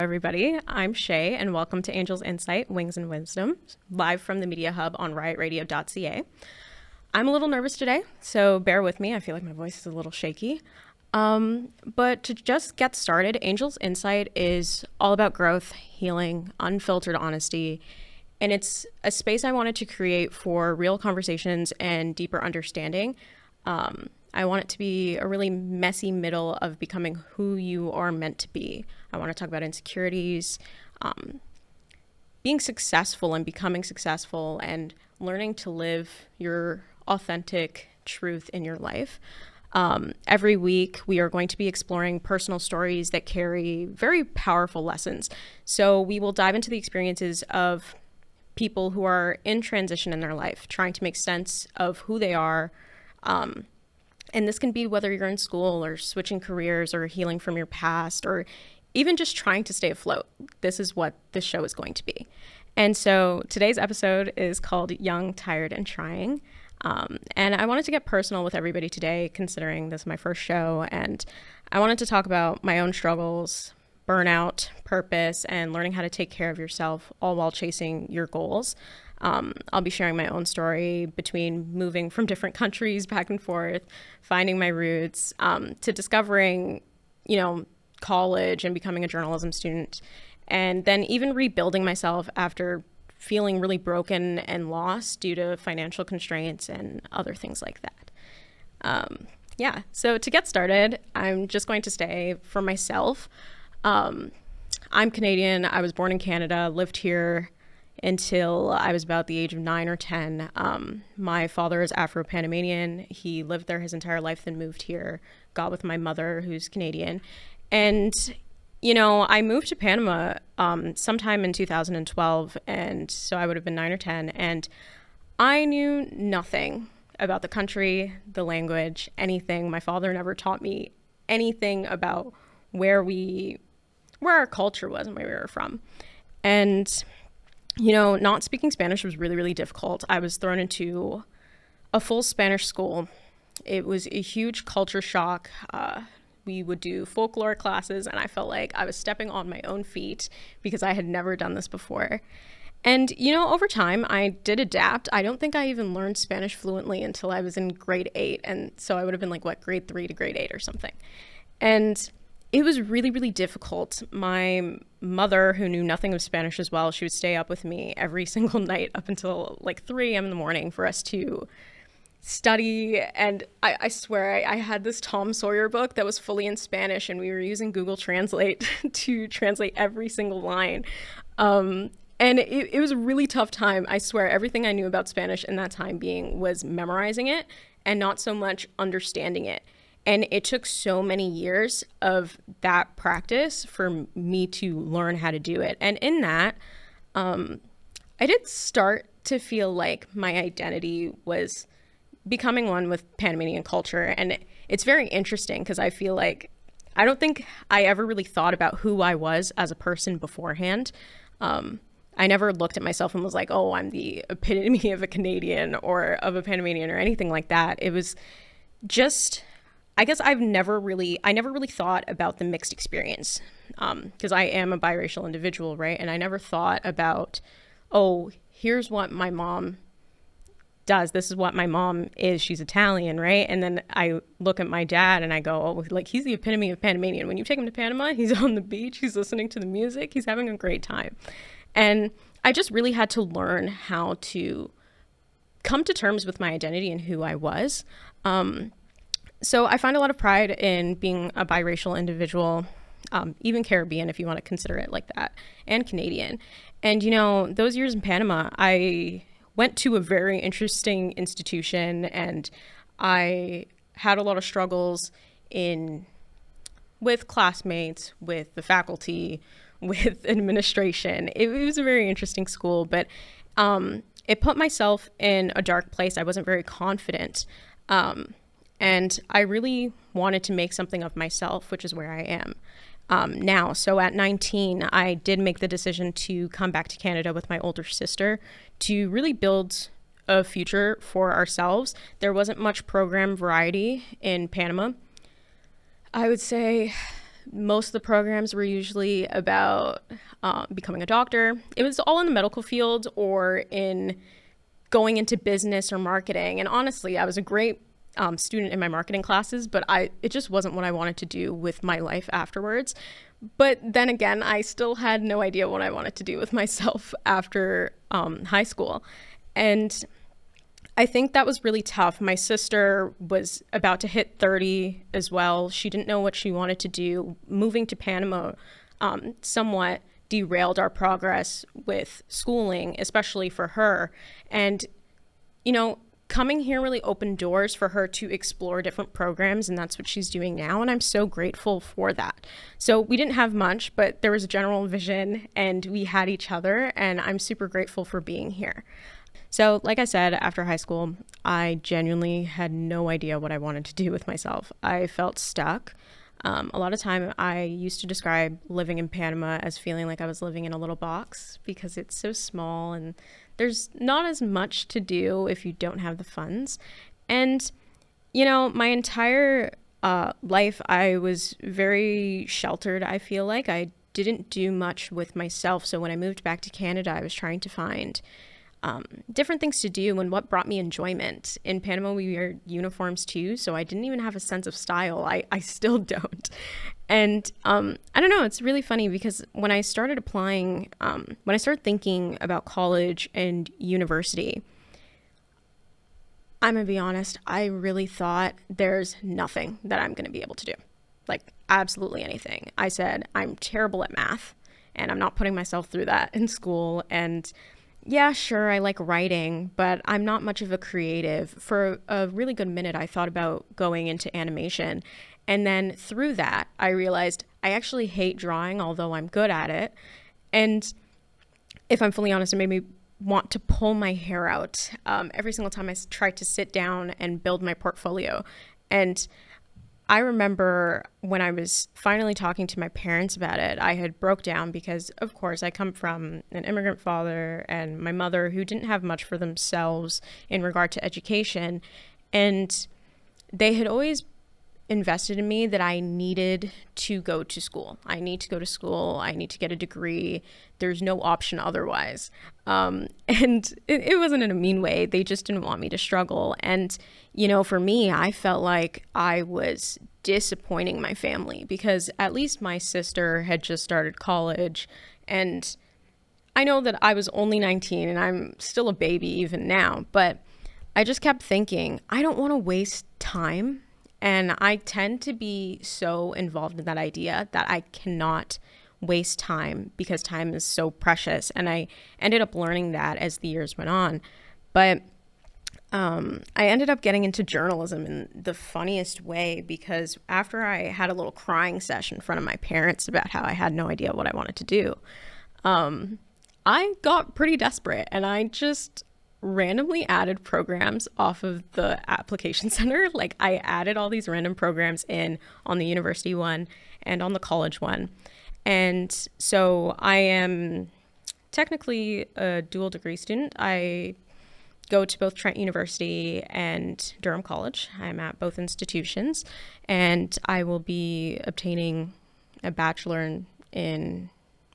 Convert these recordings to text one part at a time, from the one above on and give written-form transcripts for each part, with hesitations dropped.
Everybody, I'm Shay, and welcome to Angelz Insight, Wings and Wisdom, live from the Media Hub on riotradio.ca. I'm a little nervous today, so bear with me. I feel like my voice is a little shaky. But to just get started, Angelz Insight is all about growth, healing, unfiltered honesty, and it's a space I wanted to create for real conversations and deeper understanding. I want it to be a really messy middle of becoming who you are meant to be. I want to talk about insecurities, being successful and becoming successful, and learning to live your authentic truth in your life. Every week, we are going to be exploring personal stories that carry very powerful lessons. So we will dive into the experiences of people who are in transition in their life, trying to make sense of who they are. And this can be whether you're in school or switching careers or healing from your past or even just trying to stay afloat. This is what this show is going to be. And so today's episode is called Young, Tired, and Trying. And I wanted to get personal with everybody today, considering this is my first show. And I wanted to talk about my own struggles, burnout, purpose, and learning how to take care of yourself, all while chasing your goals. I'll be sharing my own story between moving from different countries back and forth, finding my roots, to discovering, college and becoming a journalism student, and then even rebuilding myself after feeling really broken and lost due to financial constraints and other things like that. So to get started, I'm just going to say for myself, I'm Canadian. I was born in Canada, lived here until I was about the age of 9 or 10. My father is Afro-Panamanian. He lived there his entire life, then moved here, got with my mother, who's Canadian. And, I moved to Panama sometime in 2012, and so I would have been 9 or 10, and I knew nothing about the country, the language, anything. My father never taught me anything about where our culture was and where we were from. And not speaking Spanish was really, really difficult. I was thrown into a full Spanish school. It was a huge culture shock. We would do folklore classes, and I felt like I was stepping on my own feet because I had never done this before. And, over time, I did adapt. I don't think I even learned Spanish fluently until I was in grade 8. And so I would have been grade 3 to grade 8 or something. And it was really, really difficult. My mother, who knew nothing of Spanish as well, she would stay up with me every single night up until 3 a.m. in the morning for us to study. And I swear I had this Tom Sawyer book that was fully in Spanish, and we were using Google Translate to translate every single line. And it was a really tough time. I swear everything I knew about Spanish in that time being was memorizing it and not so much understanding it. And it took so many years of that practice for me to learn how to do it. And in that, I did start to feel like my identity was becoming one with Panamanian culture. And it's very interesting because I feel like I don't think I ever really thought about who I was as a person beforehand. I never looked at myself and was like, oh, I'm the epitome of a Canadian or of a Panamanian or anything like that. It was just, I guess I never really thought about the mixed experience, because I am a biracial individual, right? And I never thought about, oh, here's what my mom does. This is what my mom is. She's Italian, right? And then I look at my dad and I go, oh, he's the epitome of Panamanian. When you take him to Panama, he's on the beach, he's listening to the music, he's having a great time. And I just really had to learn how to come to terms with my identity and who I was. So I find a lot of pride in being a biracial individual, even Caribbean, if you want to consider it like that, and Canadian. And, those years in Panama, I went to a very interesting institution, and I had a lot of struggles with classmates, with the faculty, with administration. It was a very interesting school, but it put myself in a dark place. I wasn't very confident. And I really wanted to make something of myself, which is where I am now. So at 19, I did make the decision to come back to Canada with my older sister to really build a future for ourselves. There wasn't much program variety in Panama. I would say Most of the programs were usually about becoming a doctor. It was all in the medical field or in going into business or marketing. And honestly, I was a great student in my marketing classes, but it just wasn't what I wanted to do with my life afterwards. But then again, I still had no idea what I wanted to do with myself after high school. And I think that was really tough. My sister was about to hit 30 as well. She didn't know what she wanted to do. Moving to Panama somewhat derailed our progress with schooling, especially for her. And, coming here really opened doors for her to explore different programs, and that's what she's doing now. And I'm so grateful for that. So we didn't have much, but there was a general vision and we had each other, and I'm super grateful for being here. So like I said, after high school, I genuinely had no idea what I wanted to do with myself. I felt stuck. A lot of time I used to describe living in Panama as feeling like I was living in a little box because it's so small and there's not as much to do if you don't have the funds. And, my entire life, I was very sheltered, I feel like. I didn't do much with myself. So when I moved back to Canada, I was trying to find different things to do and what brought me enjoyment. In Panama, we wear uniforms too, so I didn't even have a sense of style. I still don't. And I don't know, it's really funny because when I started applying, when I started thinking about college and university, I'm gonna be honest, I really thought there's nothing that I'm gonna be able to do. Like absolutely anything. I said, I'm terrible at math and I'm not putting myself through that in school. And yeah, sure, I like writing, but I'm not much of a creative. For a really good minute, I thought about going into animation. And then through that, I realized I actually hate drawing, although I'm good at it. And if I'm fully honest, it made me want to pull my hair out every single time I tried to sit down and build my portfolio. And I remember when I was finally talking to my parents about it, I had broke down because, of course, I come from an immigrant father and my mother who didn't have much for themselves in regard to education. And they had always invested in me that I needed to go to school. I need to go to school. I need to get a degree. There's no option otherwise. And it wasn't in a mean way. They just didn't want me to struggle. And, for me, I felt like I was disappointing my family because at least my sister had just started college. And I know that I was only 19 and I'm still a baby even now, but I just kept thinking, I don't want to waste time. And I tend to be so involved in that idea that I cannot waste time because time is so precious. And I ended up learning that as the years went on. But I ended up getting into journalism in the funniest way because after I had a little crying session in front of my parents about how I had no idea what I wanted to do, I got pretty desperate and I just randomly added programs off of the application center. Like I added all these random programs in on the university one and on the college one. And so I am technically a dual degree student. I go to both Trent University and Durham College. I'm at both institutions and I will be obtaining a bachelor in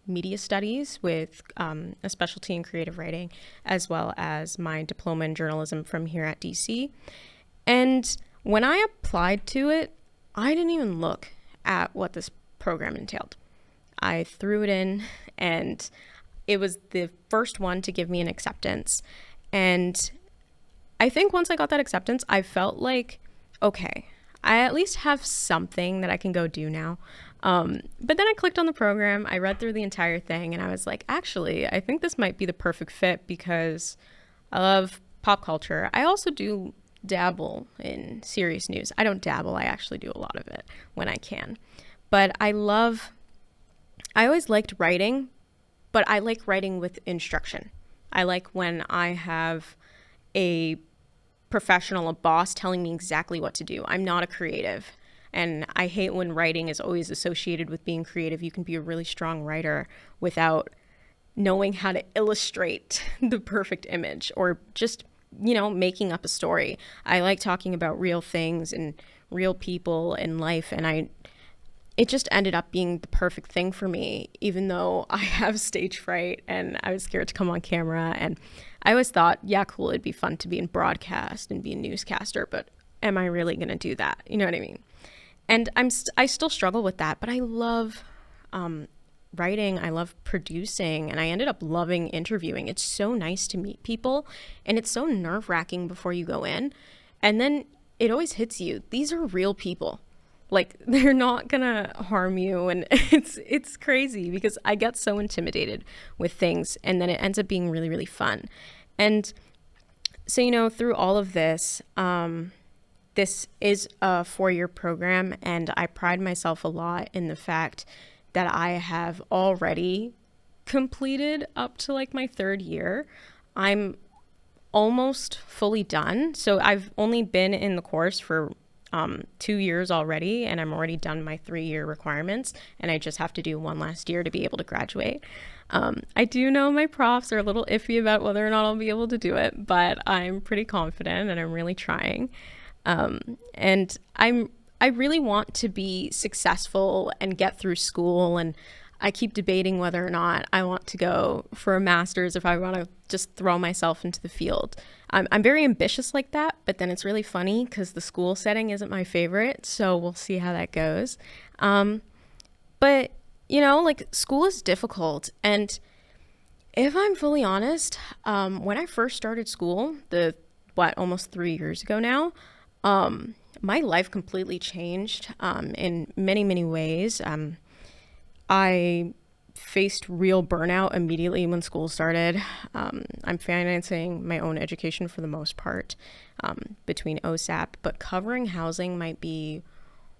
media studies with a specialty in creative writing, as well as my diploma in journalism from here at DC. And when I applied to it, I didn't even look at what this program entailed. I threw it in and it was the first one to give me an acceptance. And I think once I got that acceptance, I felt like, okay, I at least have something that I can go do now. But then I clicked on the program, I read through the entire thing, and I was like, actually, I think this might be the perfect fit because I love pop culture. I also do dabble in serious news. I don't dabble, I actually do a lot of it when I can. But I always liked writing, but I like writing with instruction. I like when I have a professional, a boss telling me exactly what to do. I'm not a creative. And I hate when writing is always associated with being creative. You can be a really strong writer without knowing how to illustrate the perfect image or just, making up a story. I like talking about real things and real people in life. And it just ended up being the perfect thing for me, even though I have stage fright and I was scared to come on camera. And I always thought, yeah, cool, it'd be fun to be in broadcast and be a newscaster, but am I really going to do that? You know what I mean? And I still struggle with that, but I love writing. I love producing, and I ended up loving interviewing. It's so nice to meet people, and it's so nerve-wracking before you go in. And then it always hits you. These are real people. Like, they're not gonna harm you, and it's crazy because I get so intimidated with things, and then it ends up being really, really fun. And so, you know, through all of this, this is a 4-year program, and I pride myself a lot in the fact that I have already completed up to like my 3rd year. I'm almost fully done. So I've only been in the course for 2 years already, and I'm already done my 3-year requirements, and I just have to do 1 last year to be able to graduate. I do know my profs are a little iffy about whether or not I'll be able to do it, but I'm pretty confident and I'm really trying. And I really want to be successful and get through school, and I keep debating whether or not I want to go for a master's, if I want to just throw myself into the field. I'm very ambitious like that, but then it's really funny because the school setting isn't my favorite, so we'll see how that goes. But, you know, like, school is difficult, and if I'm fully honest, when I first started school, almost 3 years ago now, my life completely changed in many, many ways. I faced real burnout immediately when school started. I'm financing my own education for the most part between OSAP, but covering housing might be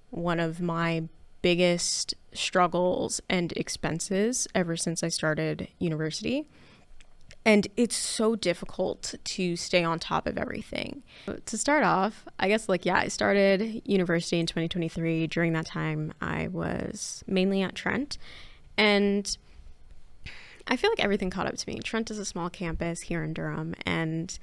one of my biggest struggles and expenses ever since I started university. And it's so difficult to stay on top of everything. To start off, I guess, I started university in 2023. During that time, I was mainly at Trent. And I feel like everything caught up to me. Trent is a small campus here in Durham, and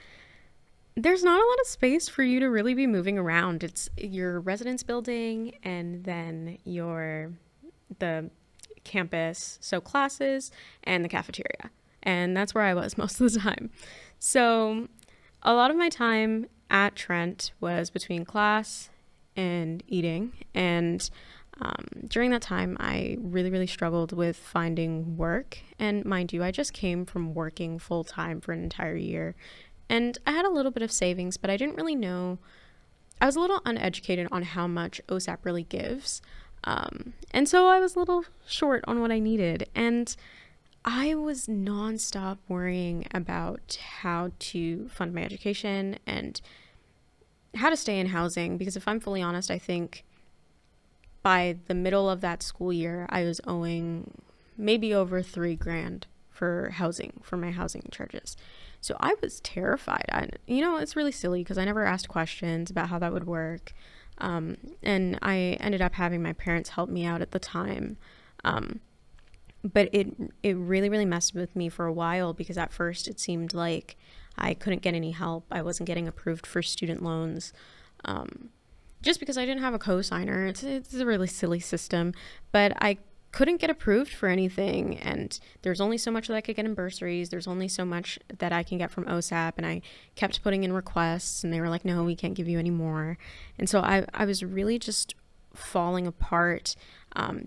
there's not a lot of space for you to really be moving around. It's your residence building and then the campus, so classes and the cafeteria. And that's where I was most of the time. So a lot of my time at Trent was between class and eating. And during that time, I really, really struggled with finding work. And mind you, I just came from working full time for an entire year. And I had a little bit of savings, but I didn't really know. I was a little uneducated on how much OSAP really gives. And so I was a little short on what I needed. And I was nonstop worrying about how to fund my education and how to stay in housing, because if I'm fully honest, I think by the middle of that school year, I was owing maybe over $3,000 for my housing charges. So I was terrified. It's really silly because I never asked questions about how that would work. And I ended up having my parents help me out at the time. But it really, really messed with me for a while, because at first it seemed like I couldn't get any help. I wasn't getting approved for student loans just because I didn't have a cosigner. It's a really silly system, but I couldn't get approved for anything. And there's only so much that I could get in bursaries. There's only so much that I can get from OSAP. And I kept putting in requests, and they were like, no, we can't give you any more. And so I was really just falling apart.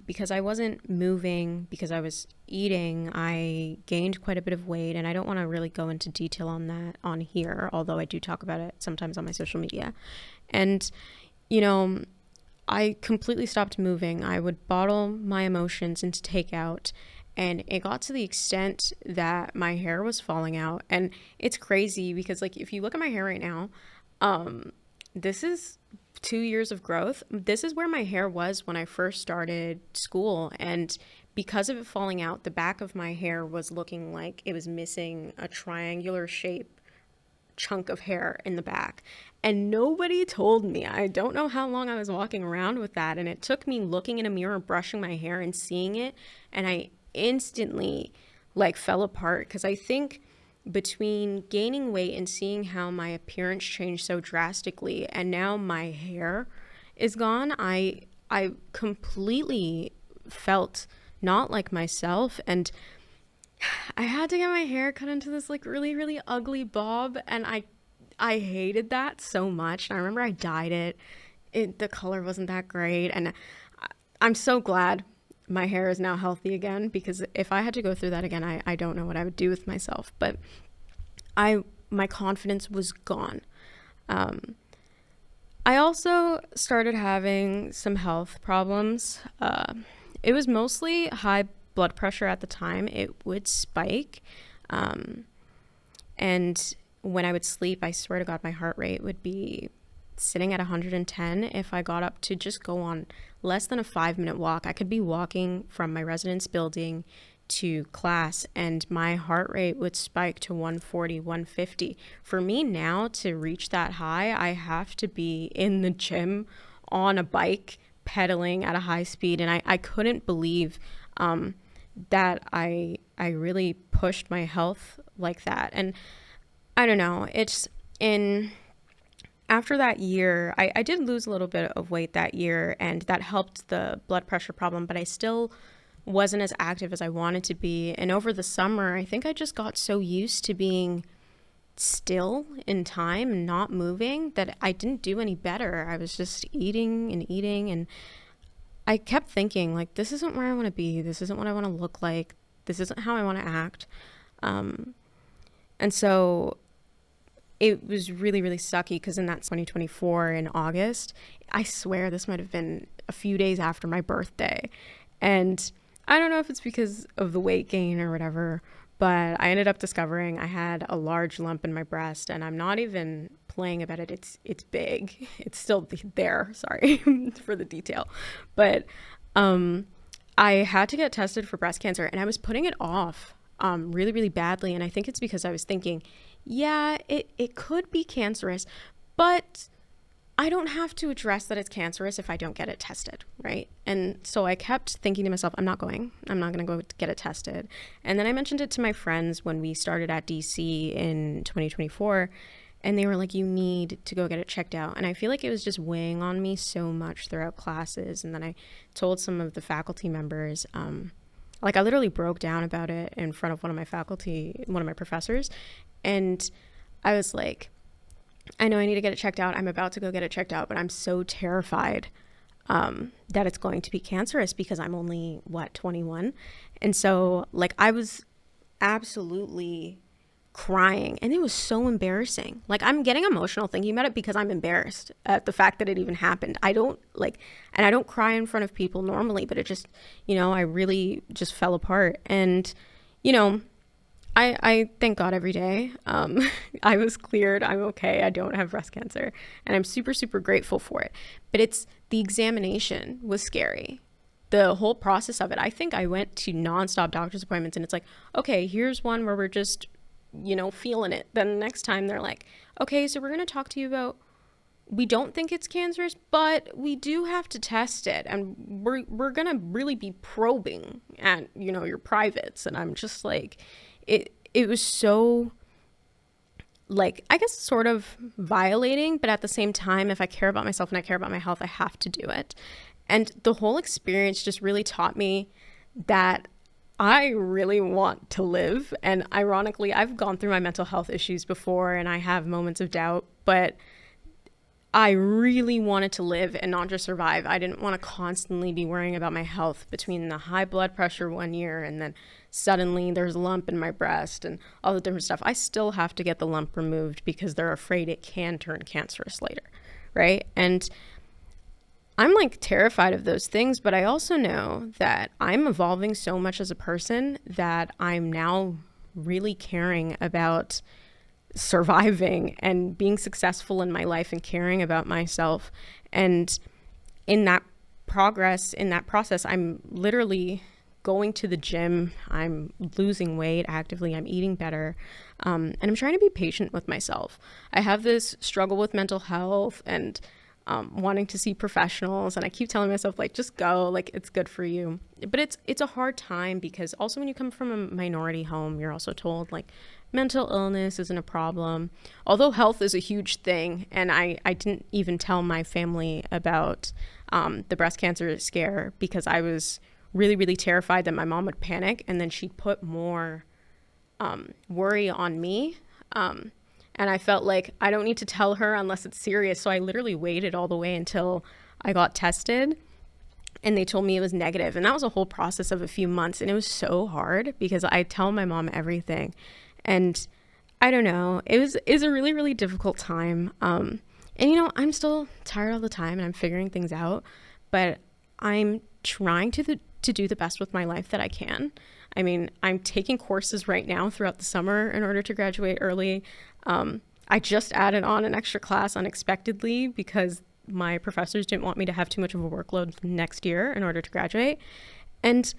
Because I wasn't moving, because I was eating, I gained quite a bit of weight, and I don't want to really go into detail on that on here, although I do talk about it sometimes on my social media. And, I completely stopped moving. I would bottle my emotions into takeout, and it got to the extent that my hair was falling out. And it's crazy because, if you look at my hair right now, this is 2 years of growth. This is where my hair was when I first started school. And because of it falling out, the back of my hair was looking like it was missing a triangular shape chunk of hair in the back. And nobody told me. I don't know how long I was walking around with that. And it took me looking in a mirror, brushing my hair and seeing it. And I instantly fell apart, because I think between gaining weight and seeing how my appearance changed so drastically, and now my hair is gone, I I completely felt not like myself, and I had to get my hair cut into this like really, really ugly bob, and I hated that so much. And I remember I dyed it. The color wasn't that great, and I'm so glad my hair is now healthy again, because if I had to go through that again, I don't know what I would do with myself. But my confidence was gone. I also started having some health problems. It was mostly high blood pressure at the time. It would spike. And when I would sleep, I swear to God, my heart rate would be sitting at 110 if I got up to just go on less than a 5-minute walk. I could be walking from my residence building to class and my heart rate would spike to 140, 150. For me now to reach that high, I have to be in the gym on a bike pedaling at a high speed. And I couldn't believe that I really pushed my health like that. And I don't know, after that year, I did lose a little bit of weight that year, and that helped the blood pressure problem, but I still wasn't as active as I wanted to be. And over the summer, I think I just got so used to being still in time and not moving that I didn't do any better. I was just eating and eating, and I kept thinking, like, this isn't where I want to be. This isn't what I want to look like. This isn't how I want to act. And so it was really, really sucky, because in that 2024 in August, I swear this might have been a few days after my birthday. And I don't know if it's because of the weight gain or whatever, but I ended up discovering I had a large lump in my breast, and I'm not even playing about it. It's big. It's still there. Sorry for the detail. But I had to get tested for breast cancer, and I was putting it off really, really badly. And I think it's because I was thinking, yeah, it could be cancerous, but I don't have to address that it's cancerous if I don't get it tested, right? And so I kept thinking to myself, I'm not going to go get it tested. And then I mentioned it to my friends when we started at DC in 2024, and they were like, you need to go get it checked out. And I feel like it was just weighing on me so much throughout classes. And then I told some of the faculty members, like I literally broke down about it in front of one of my professors. And I was like, I know I need to get it checked out. I'm about to go get it checked out, but I'm so terrified that it's going to be cancerous, because I'm only, 21? And so like I was absolutely crying, and it was so embarrassing. Like, I'm getting emotional thinking about it because I'm embarrassed at the fact that it even happened. I don't cry in front of people normally, but it just, I really just fell apart. And, I thank God every day. I was cleared. I'm okay. I don't have breast cancer, and I'm super, super grateful for it. But the examination was scary. The whole process of it. I think I went to nonstop doctor's appointments, and it's like, okay, here's one where we're just, feeling it. Then the next time they're like, okay, so we're going to talk to you about, we don't think it's cancerous, but we do have to test it. And we're going to really be probing at, your privates. And I'm just like, it was so, like, I guess sort of violating, but at the same time, if I care about myself and I care about my health, I have to do it. And the whole experience just really taught me that I really want to live. And ironically, I've gone through my mental health issues before, and I have moments of doubt, but I really wanted to live and not just survive. I didn't want to constantly be worrying about my health between the high blood pressure one year and then suddenly there's a lump in my breast and all the different stuff. I still have to get the lump removed because they're afraid it can turn cancerous later, right? And I'm like terrified of those things, but I also know that I'm evolving so much as a person that I'm now really caring about surviving and being successful in my life and caring about myself. And in that process, I'm literally going to the gym. I'm losing weight actively. I'm eating better. And I'm trying to be patient with myself. I have this struggle with mental health, and wanting to see professionals. And I keep telling myself, like, just go, like, it's good for you. But it's a hard time because also when you come from a minority home, you're also told, like, mental illness isn't a problem. Although health is a huge thing. And I didn't even tell my family about the breast cancer scare because I was really, really terrified that my mom would panic and then she'd put more worry on me. And I felt like I don't need to tell her unless it's serious. So I literally waited all the way until I got tested and they told me it was negative. And that was a whole process of a few months. And it was so hard because I tell my mom everything. And I don't know, it's a really, really difficult time. And, you know, I'm still tired all the time and I'm figuring things out, but I'm trying to do the best with my life that I can. I mean, I'm taking courses right now throughout the summer in order to graduate early. I just added on an extra class unexpectedly because my professors didn't want me to have too much of a workload next year in order to graduate. And,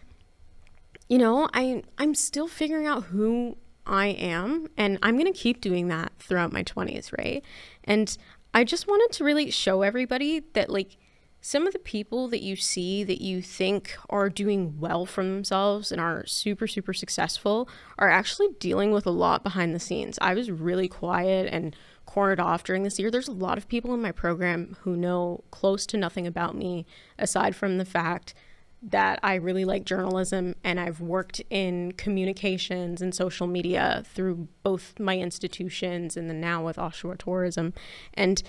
you know, I'm still figuring out who I am, and I'm going to keep doing that throughout my 20s, right? And I just wanted to really show everybody that, like, some of the people that you see that you think are doing well for themselves and are super, super successful are actually dealing with a lot behind the scenes. I was really quiet and cornered off during this year. There's a lot of people in my program who know close to nothing about me, aside from the fact that I really like journalism and I've worked in communications and social media through both my institutions and then now with offshore tourism. And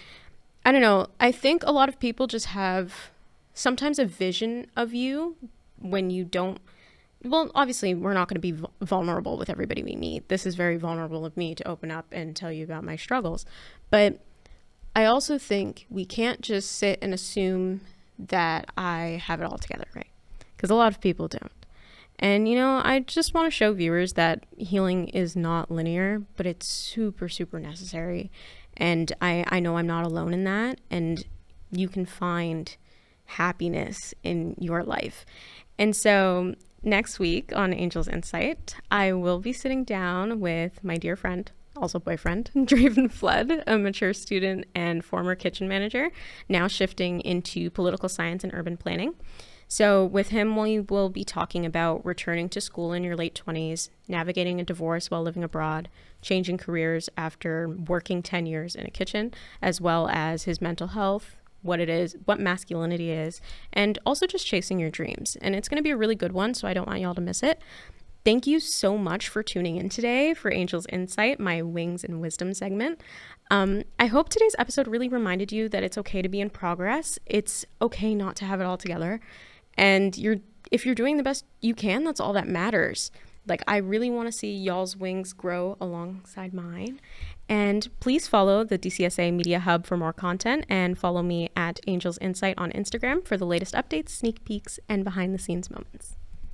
I don't know, I think a lot of people just have sometimes a vision of you when you don't, well, obviously we're not going to be vulnerable with everybody we meet. This is very vulnerable of me to open up and tell you about my struggles. But I also think we can't just sit and assume that I have it all together, right? Because a lot of people don't. And, you know, I just want to show viewers that healing is not linear, but it's super, super necessary. And I know I'm not alone in that. And you can find happiness in your life. And so next week on Angelz Insight, I will be sitting down with my dear friend, also boyfriend, Draven Flood, a mature student and former kitchen manager, now shifting into political science and urban planning. So with him, we will be talking about returning to school in your late 20s, navigating a divorce while living abroad, changing careers after working 10 years in a kitchen, as well as his mental health, what it is, what masculinity is, and also just chasing your dreams. And it's going to be a really good one, so I don't want y'all to miss it. Thank you so much for tuning in today for Angelz Insight, my Wings and Wisdom segment. I hope today's episode really reminded you that it's okay to be in progress. It's okay not to have it all together. And if you're doing the best you can, that's all that matters. Like, I really want to see y'all's wings grow alongside mine. And please follow the DCSA Media Hub for more content, and follow me at Angelz Insight on Instagram for the latest updates, sneak peeks, and behind the scenes moments.